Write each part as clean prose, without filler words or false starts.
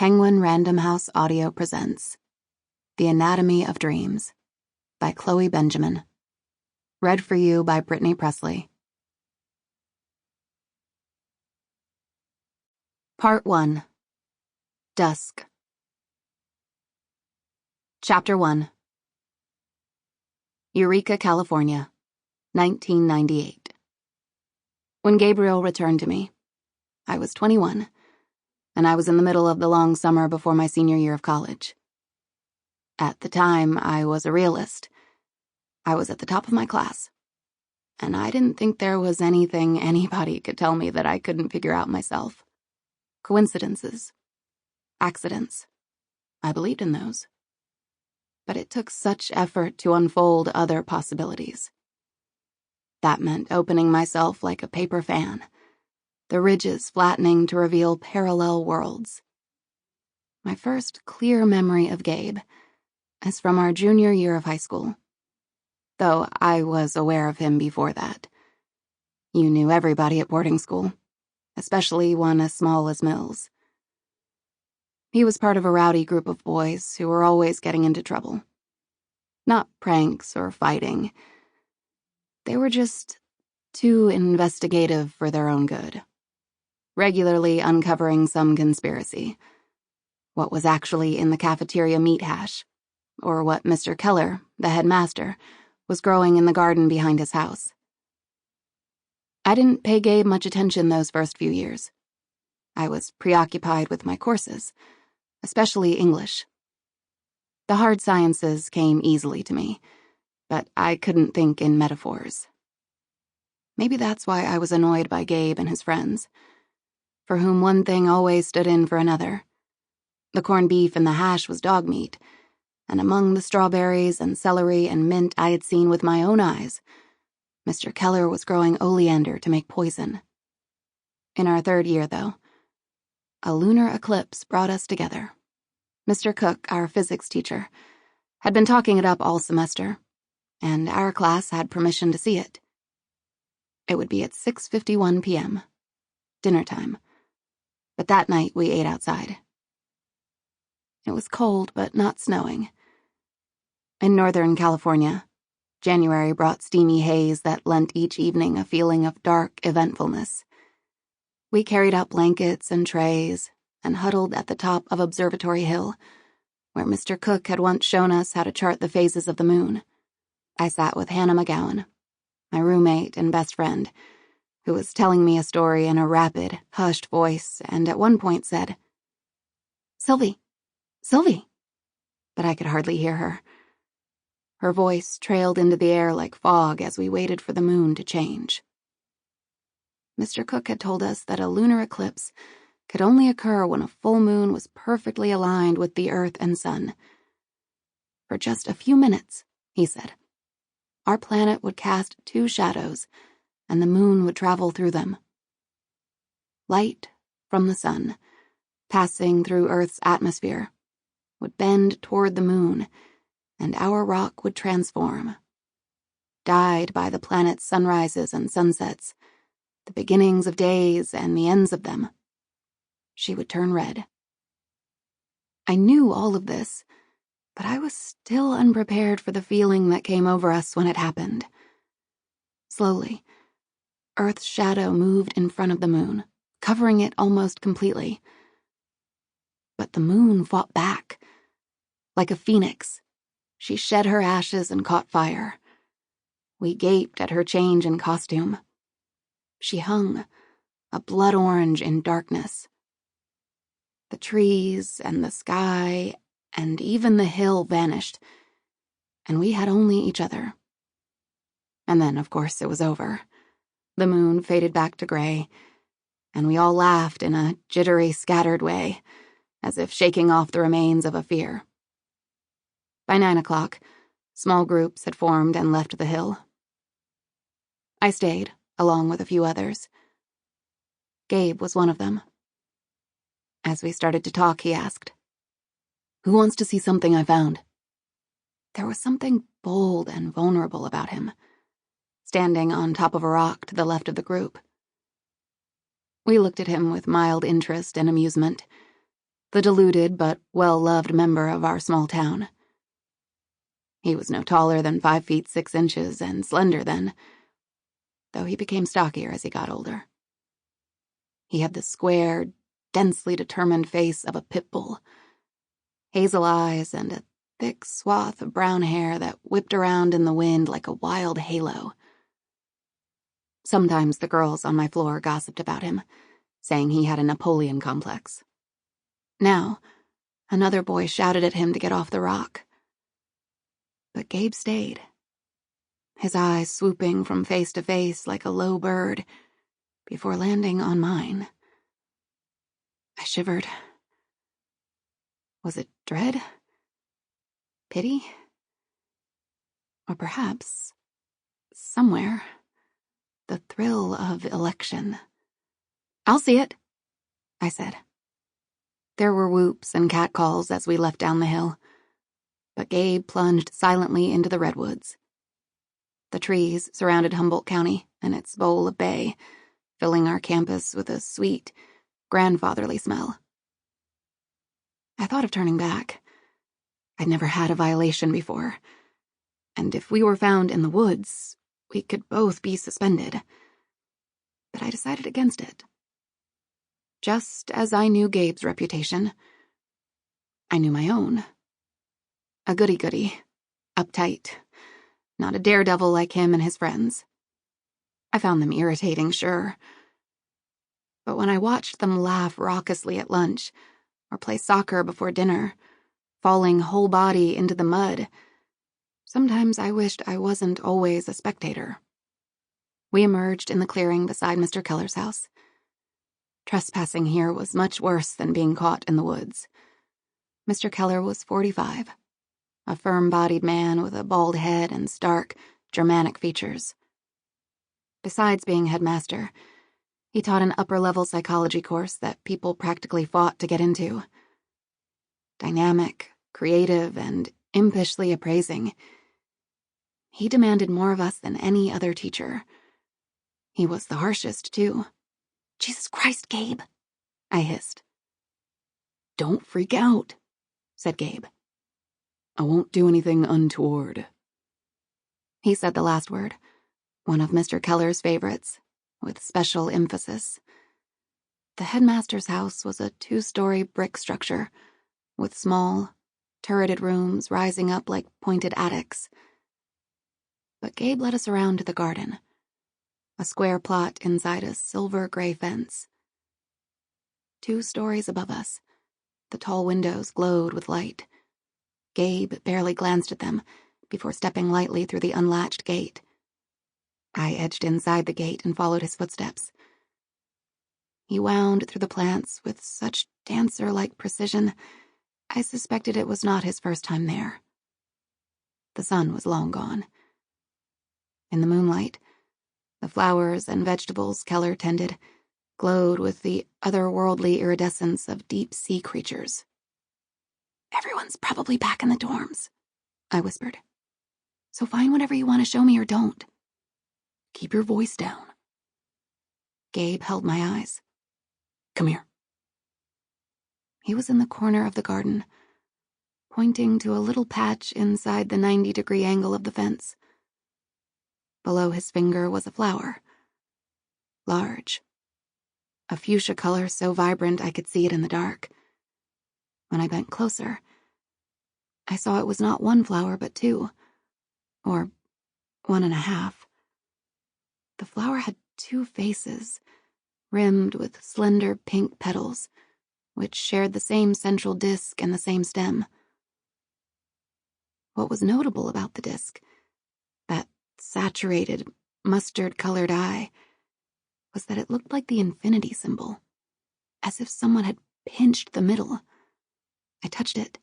Penguin Random House Audio presents The Anatomy of Dreams by Chloe Benjamin. Read for you by Brittany Pressley. Part 1. Dusk. Chapter 1. Eureka, California, 1998. When Gabriel returned to me, I was 21, and I was in the middle of the long summer before my senior year of college. At the time, I was a realist. I was at the top of my class, and I didn't think there was anything anybody could tell me that I couldn't figure out myself. Coincidences. Accidents. I believed in those. But it took such effort to unfold other possibilities. That meant opening myself like a paper fan, the ridges flattening to reveal parallel worlds. My first clear memory of Gabe is from our junior year of high school, though I was aware of him before that. You knew everybody at boarding school, especially one as small as Mills. He was part of a rowdy group of boys who were always getting into trouble. Not pranks or fighting. They were just too investigative for their own good, regularly uncovering some conspiracy. What was actually in the cafeteria meat hash, or what Mr. Keller, the headmaster, was growing in the garden behind his house. I didn't pay Gabe much attention those first few years. I was preoccupied with my courses, especially English. The hard sciences came easily to me, but I couldn't think in metaphors. Maybe that's why I was annoyed by Gabe and his friends, for whom one thing always stood in for another. The corned beef and the hash was dog meat, and among the strawberries and celery and mint I had seen with my own eyes, Mr. Keller was growing oleander to make poison. In our third year, though, a lunar eclipse brought us together. Mr. Cook, our physics teacher, had been talking it up all semester, and our class had permission to see it. It would be at 6:51 p.m., dinner time, but that night we ate outside. It was cold, but not snowing. In Northern California, January brought steamy haze that lent each evening a feeling of dark eventfulness. We carried out blankets and trays and huddled at the top of Observatory Hill, where Mr. Cook had once shown us how to chart the phases of the moon. I sat with Hannah McGowan, my roommate and best friend, who was telling me a story in a rapid, hushed voice and at one point said, "Sylvie, Sylvie," but I could hardly hear her. Her voice trailed into the air like fog as we waited for the moon to change. Mr. Cook had told us that a lunar eclipse could only occur when a full moon was perfectly aligned with the Earth and Sun. For just a few minutes, he said, our planet would cast two shadows, and the moon would travel through them. Light from the sun, passing through Earth's atmosphere, would bend toward the moon, and our rock would transform. Dyed by the planet's sunrises and sunsets, the beginnings of days and the ends of them, she would turn red. I knew all of this, but I was still unprepared for the feeling that came over us when it happened. Slowly, Earth's shadow moved in front of the moon, covering it almost completely. But the moon fought back. Like a phoenix, she shed her ashes and caught fire. We gaped at her change in costume. She hung, a blood orange in darkness. The trees and the sky and even the hill vanished, and we had only each other. And then, of course, it was over. The moon faded back to gray, and we all laughed in a jittery, scattered way, as if shaking off the remains of a fear. By 9 o'clock, small groups had formed and left the hill. I stayed, along with a few others. Gabe was one of them. As we started to talk, he asked, "Who wants to see something I found?" There was something bold and vulnerable about him, standing on top of a rock to the left of the group. We looked at him with mild interest and amusement, the deluded but well-loved member of our small town. He was no taller than 5 feet 6 inches and slender then, though he became stockier as he got older. He had the square, densely determined face of a pit bull, hazel eyes and a thick swath of brown hair that whipped around in the wind like a wild halo. Sometimes the girls on my floor gossiped about him, saying he had a Napoleon complex. Now, another boy shouted at him to get off the rock. But Gabe stayed, his eyes swooping from face to face like a low bird before landing on mine. I shivered. Was it dread? Pity? Or perhaps, somewhere, the thrill of election? "I'll see it," I said. There were whoops and catcalls as we left down the hill, but Gabe plunged silently into the redwoods. The trees surrounded Humboldt County and its bowl of bay, filling our campus with a sweet, grandfatherly smell. I thought of turning back. I'd never had a violation before, and if we were found in the woods, we could both be suspended. But I decided against it. Just as I knew Gabe's reputation, I knew my own. A goody-goody, uptight, not a daredevil like him and his friends. I found them irritating, sure. But when I watched them laugh raucously at lunch or play soccer before dinner, falling whole body into the mud, sometimes I wished I wasn't always a spectator. We emerged in the clearing beside Mr. Keller's house. Trespassing here was much worse than being caught in the woods. Mr. Keller was 45, a firm-bodied man with a bald head and stark, Germanic features. Besides being headmaster, he taught an upper-level psychology course that people practically fought to get into. Dynamic, creative, and impishly appraising, he demanded more of us than any other teacher. He was the harshest, too. "Jesus Christ, Gabe," I hissed. "Don't freak out," said Gabe. "I won't do anything untoward." He said the last word, one of Mr. Keller's favorites, with special emphasis. The headmaster's house was a 2-story brick structure, with small, turreted rooms rising up like pointed attics. But Gabe led us around to the garden, a square plot inside a silver-gray fence. 2 stories above us, the tall windows glowed with light. Gabe barely glanced at them before stepping lightly through the unlatched gate. I edged inside the gate and followed his footsteps. He wound through the plants with such dancer-like precision, I suspected it was not his first time there. The sun was long gone. In the moonlight, the flowers and vegetables Keller tended glowed with the otherworldly iridescence of deep-sea creatures. "Everyone's probably back in the dorms," I whispered. "So find whatever you want to show me or don't. Keep your voice down." Gabe held my eyes. "Come here." He was in the corner of the garden, pointing to a little patch inside the 90-degree angle of the fence. Below his finger was a flower. Large. A fuchsia color so vibrant I could see it in the dark. When I bent closer, I saw it was not 1 flower but 2, or 1.5. The flower had 2 faces, rimmed with slender pink petals, which shared the same central disc and the same stem. What was notable about the disc, that saturated, mustard-colored eye, was that it looked like the infinity symbol, as if someone had pinched the middle. I touched it,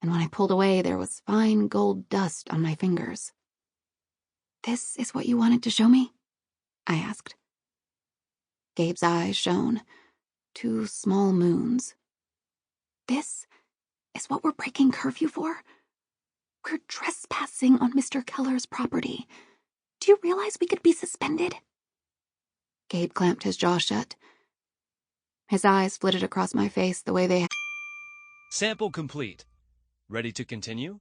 and when I pulled away, there was fine gold dust on my fingers. "This is what you wanted to show me?" I asked. Gabe's eyes shone, 2 small moons. "This is what we're breaking curfew for? We're trespassing on Mr. Keller's property. Do you realize we could be suspended?" Gabe clamped his jaw shut. His eyes flitted across my face the way they had. Sample complete. Ready to continue?